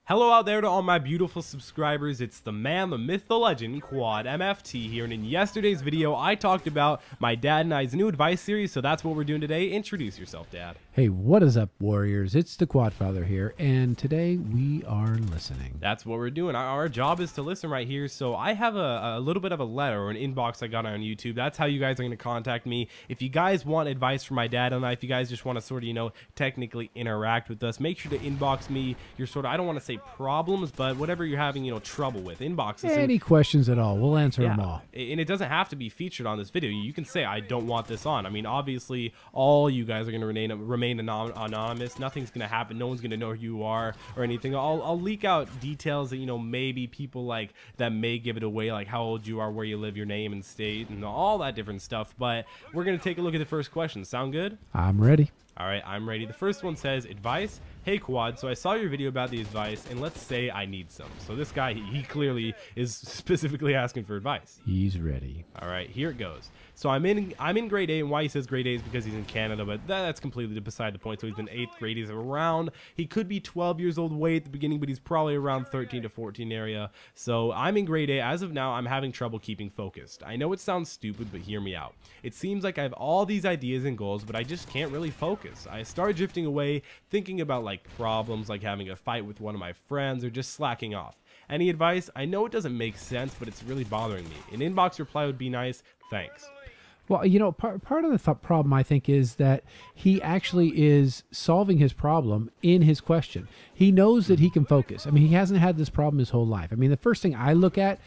Hello out there to all my beautiful subscribers. It's the man, the myth, the legend, Quad MFT here, and in yesterday's video I talked about my dad and I's new advice series, so that's what we're doing today. Introduce yourself, Dad. Hey, what is up, warriors? It's the Quad Father here, and today we are listening. That's what we're doing. Our job is to listen right here, so I have a little bit of a letter or an inbox I got on YouTube. That's how you guys are going to contact me. If you guys want advice from my dad and I, if you guys just want to sort of, technically interact with us, make sure to inbox me your sort of, I don't want to say problems, but whatever you're having, trouble with, inbox us. Any questions at all, we'll answer them all. And it doesn't have to be featured on this video. You can say, I don't want this on. I mean, obviously, all you guys are going to remain anonymous. Nothing's going to happen. No one's going to know who you are or anything. I'll leak out details that, maybe people like that may give it away, like how old you are, where you live, your name and state, and all that different stuff. But we're going to take a look at the first question. Sound good? I'm ready. All right, I'm ready. The first one says, advice. Hey Quad, so I saw your video about the advice, and let's say I need some. So this guy, he clearly is specifically asking for advice. He's ready. All right, here it goes. So I'm in grade 8, and why he says grade 8 is because he's in Canada, but that's completely beside the point. So he's in 8th grade. He's around, he could be 12 years old way at the beginning, but he's probably around 13 to 14 area. So I'm in grade 8. As of now, I'm having trouble keeping focused. I know it sounds stupid, but hear me out. It seems like I have all these ideas and goals, but I just can't really focus. I start drifting away, thinking about problems like having a fight with one of my friends or just slacking off. Any advice? I know it doesn't make sense, but it's really bothering me. An inbox reply would be nice. Thanks. Well, part of the problem, I think, is that he actually is solving his problem in his question. He knows that he can focus. I mean, he hasn't had this problem his whole life. I mean, the first thing I look at,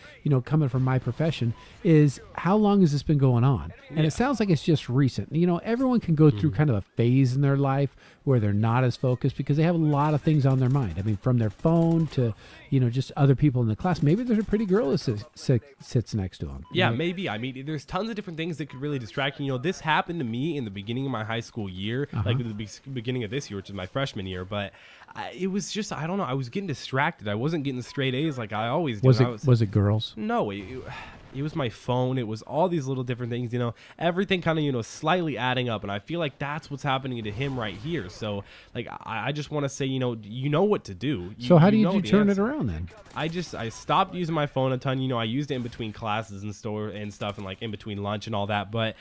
coming from my profession, is how long has this been going on? And it sounds like it's just recent. Everyone can go through kind of a phase in their life where they're not as focused because they have a lot of things on their mind. I mean, from their phone to, just other people in the class. Maybe there's a pretty girl that sits next to him. Yeah, maybe. I mean, there's tons of different things that could really distract you. This happened to me in the beginning of my high school year, like at the beginning of this year, which is my freshman year. But it was just, I don't know, I was getting distracted. I wasn't getting straight A's like I always do. Was it girls? No, it was my phone. It was all these little different things, everything kind of, slightly adding up. And I feel like that's what's happening to him right here. So, I just want to say, you know what to do. So how do you turn it around then? I stopped using my phone a ton. I used it in between classes and stuff and in between lunch and all that. But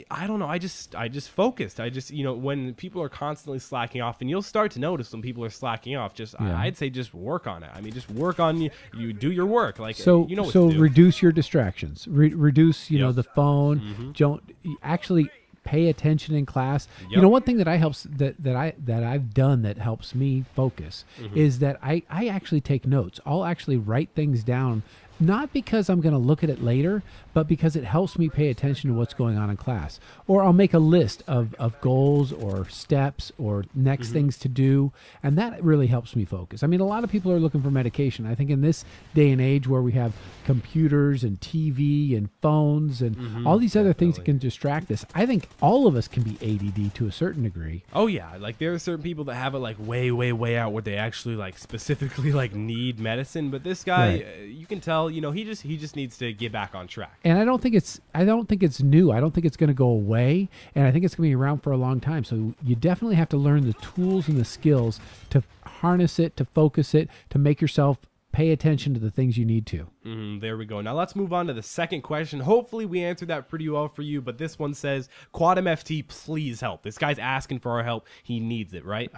I don't know. I just focused. When people are constantly slacking off, and you'll start to notice when people are slacking off, I'd say just work on it. I mean, just work on you do your work. So reduce your distractions. Reduce, the phone. Don't actually pay attention in class. One thing that I've done that helps me focus is that I actually take notes. I'll actually write things down. Not because I'm going to look at it later, but because it helps me pay attention to what's going on in class. Or I'll make a list of goals or steps or next things to do, and that really helps me focus. I mean, a lot of people are looking for medication. I think in this day and age where we have computers and TV and phones and all these other things that can distract us, I think all of us can be ADD to a certain degree. Oh, yeah. There are certain people that have it way, way, way out where they actually specifically need medicine. But this guy, you can tell, he just needs to get back on track. And I don't think it's new. I don't think it's going to go away, and I think it's going to be around for a long time. So you definitely have to learn the tools and the skills to harness it, to focus it, to make yourself pay attention to the things you need to. There we go. Now let's move on to the second question. Hopefully we answered that pretty well for you, but this one says, Quad MFT, please help. This guy's asking for our help. He needs it, right?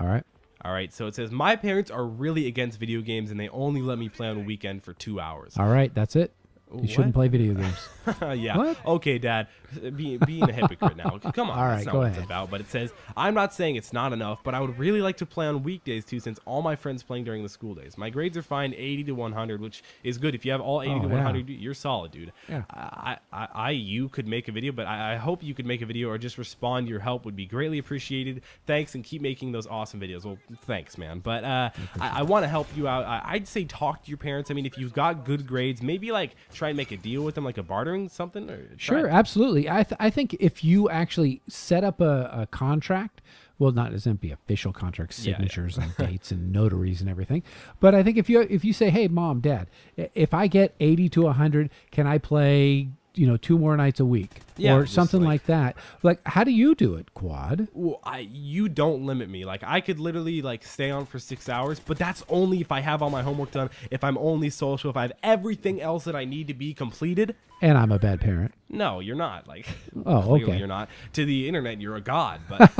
All right, so it says, my parents are really against video games, and they only let me play on a weekend for 2 hours. All right, that's it. You shouldn't play video games. Yeah. What? Okay, Dad. Being a hypocrite now. Come on. All right, that's not go what ahead. it's about. But it says, I'm not saying it's not enough, but I would really like to play on weekdays too, since all my friends playing during the school days. My grades are fine, 80 to 100, which is good. If you have all 80 to 100, you're solid, dude. Yeah. You could make a video, but I hope you could make a video or just respond. Your help would be greatly appreciated. Thanks, and keep making those awesome videos. Well, thanks, man. But I want to help you out. I'd say talk to your parents. I mean, if you've got good grades, maybe try and make a deal with them, like a bartering something. Sure, absolutely. I think if you actually set up a contract, well, not as be official contract signatures and dates and notaries and everything, but I think if you say, hey, Mom, Dad, if I get 80 to 100, can I play 2 more nights a week or something like that. Like, how do you do it, Quad? Well, you don't limit me. Like, I could literally like stay on for 6 hours, but that's only if I have all my homework done, if I'm only social, if I have everything else that I need to be completed. And I'm a bad parent. No, you're not. Like, oh, clearly okay. You're not. To the internet, you're a god. But,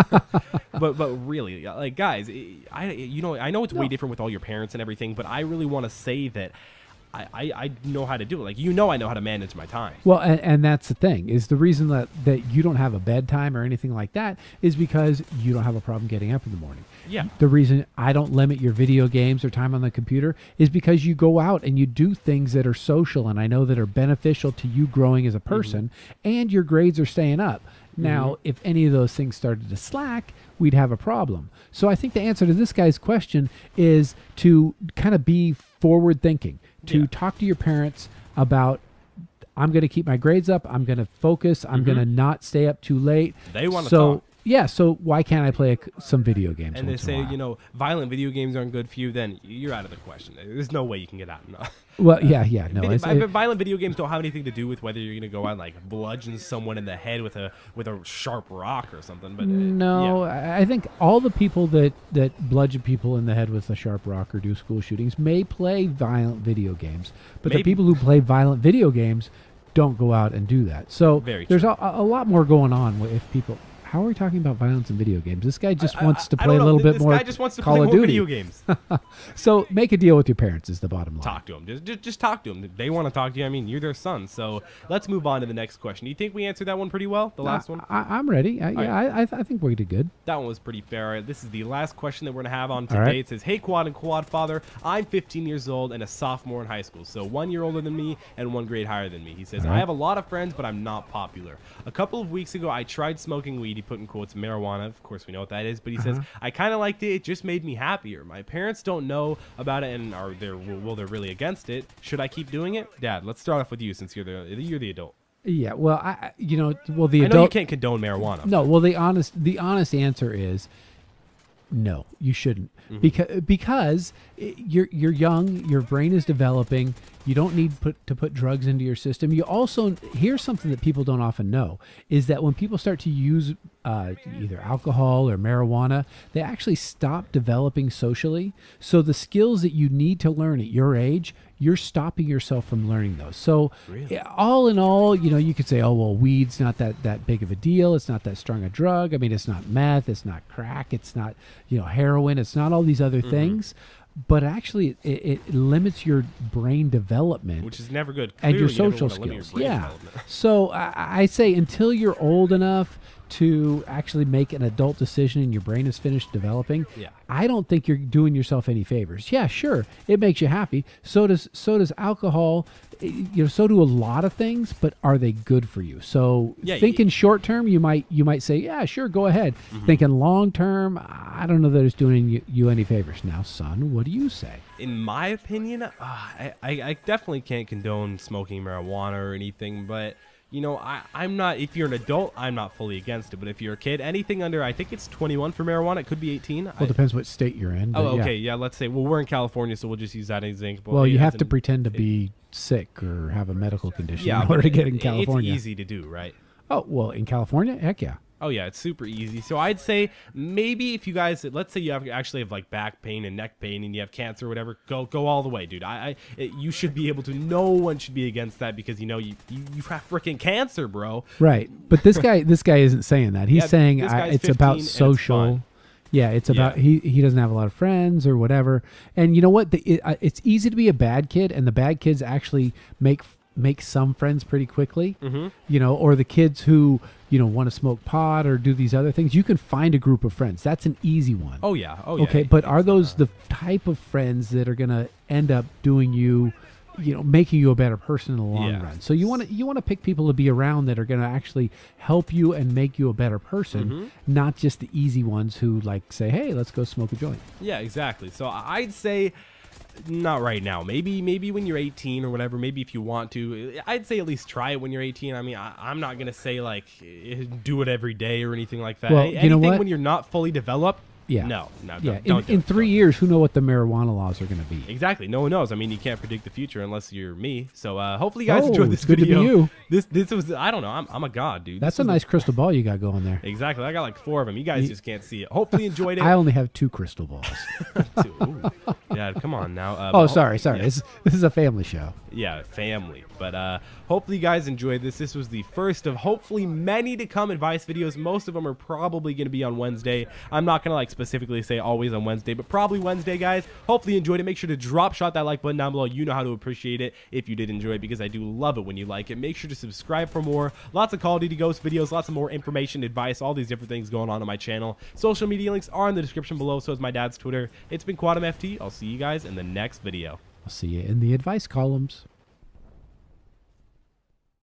but really, like, guys, I know it's way different with all your parents and everything, but I really want to say that I know how to do it. Like, I know how to manage my time. Well, and that's the thing, is the reason that you don't have a bedtime or anything like that is because you don't have a problem getting up in the morning. Yeah. The reason I don't limit your video games or time on the computer is because you go out and you do things that are social and I know that are beneficial to you growing as a person, and your grades are staying up. Now, if any of those things started to slack, we'd have a problem. So I think the answer to this guy's question is to kind of be forward thinking, to talk to your parents about, I'm going to keep my grades up, I'm going to focus, I'm going to not stay up too late. They want to talk. Yeah, so why can't I play some video games? And they say, violent video games aren't good for you, then you're out of the question. There's no way you can get out. No. Well, yeah, no. Violent video games don't have anything to do with whether you're going to go out and like bludgeon someone in the head with a sharp rock or something. But no, I think all the people that bludgeon people in the head with a sharp rock or do school shootings may play violent video games, but the people who play violent video games don't go out and do that. So there's a lot more going on if people. How are we talking about violence in video games? This guy just wants to play a little bit more. This guy just wants to play more video games. So make a deal with your parents is the bottom line. Talk to them. Just talk to them. They want to talk to you. I mean, you're their son. So let's move on to the next question. Do you think we answered that one pretty well? The last one? I'm ready. I think we did good. That one was pretty fair. All right, this is the last question that we're going to have on today. It says, hey, Quad and Quad Father, I'm 15 years old and a sophomore in high school. So 1 year older than me and 1 grade higher than me. He says, I have a lot of friends, but I'm not popular. A couple of weeks ago, I tried smoking weed. He put in quotes, marijuana. Of course, we know what that is. But he says, I kind of liked it. It just made me happier. My parents don't know about it and they're really against it. Should I keep doing it? Dad, let's start off with you since you're the adult. Yeah, well, I know you can't condone marijuana. No, well, the honest answer is no, you shouldn't. Because you're young, your brain is developing. You don't need to put drugs into your system. You also, here's something that people don't often know, is that when people start to use either alcohol or marijuana, they actually stop developing socially. So the skills that you need to learn at your age, you're stopping yourself from learning those. So all in all, you could say, oh, well, weed's not that big of a deal. It's not that strong a drug. I mean, it's not meth. It's not crack. It's not, heroin. It's not all these other things. But actually, it limits your brain development, which is never good. And your social skills. So I say until you're old enough to actually make an adult decision and your brain is finished developing, I don't think you're doing yourself any favors. Yeah, sure, it makes you happy. So does alcohol. So do a lot of things, but are they good for you? So thinking short term, you might say, yeah, sure, go ahead. Thinking long term, I don't know that it's doing you any favors. Now, son, what do you say? In my opinion, I definitely can't condone smoking marijuana or anything, but I'm not, if you're an adult, I'm not fully against it. But if you're a kid, anything under, I think it's 21 for marijuana. It could be 18. Well, it depends what state you're in. Oh, okay. Yeah, let's say, well, we're in California, so we'll just use that as an example. Well, you have to pretend to be sick or have a medical condition in order to get in California. It's easy to do, right? Oh, well, in California? Heck yeah. Oh, yeah, it's super easy. So I'd say maybe if you guys, let's say you actually have like back pain and neck pain and you have cancer or whatever, go all the way, dude. You should be able to. No one should be against that because you have freaking cancer, bro. Right, but this guy isn't saying that. He's saying it's about social. It's about he doesn't have a lot of friends or whatever. And you know what? It's easy to be a bad kid, and the bad kids actually make some friends pretty quickly. Or the kids who want to smoke pot or do these other things, you can find a group of friends. That's an easy one. Oh yeah. Okay, but are those the type of friends that are going to end up doing making you a better person in the long run? So you want to pick people to be around that are going to actually help you and make you a better person, not just the easy ones who like say, hey, let's go smoke a joint. Yeah, exactly. So I'd say not right now. Maybe when you're 18 or whatever. Maybe if you want to, I'd say at least try it when you're 18. I mean, I'm not gonna say like do it every day or anything like that. Well, anything when you're not fully developed. Yeah. No. Yeah. Don't do In it. 3 years, who know what the marijuana laws are going to be? Exactly. No one knows. I mean, you can't predict the future unless you're me. So hopefully you guys enjoyed this it's good to be video. you. This was, I don't know. I'm a god, dude. That's a nice crystal ball you got going there. Exactly. I got like 4 of them. You guys just can't see it. Hopefully you enjoyed it. I only have 2 crystal balls. Ooh. Yeah, come on now. Oh, sorry. Yeah. This is a family show. Yeah, family. But hopefully you guys enjoyed this. This was the first of hopefully many to come advice videos. Most of them are probably going to be on Wednesday. I'm not going to like specifically say always on Wednesday, but probably Wednesday, guys. Hopefully you enjoyed it. Make sure to shot that like button down below. You know how to appreciate it if you did enjoy it, because I do love it when you like it. Make sure to subscribe for more. Lots of Call of Duty Ghost videos, lots of more information, advice, all these different things going on my channel. Social media links are in the description below. So is my dad's Twitter. It's been QuadMFT. I'll see you guys in the next video. I'll see you in the advice columns.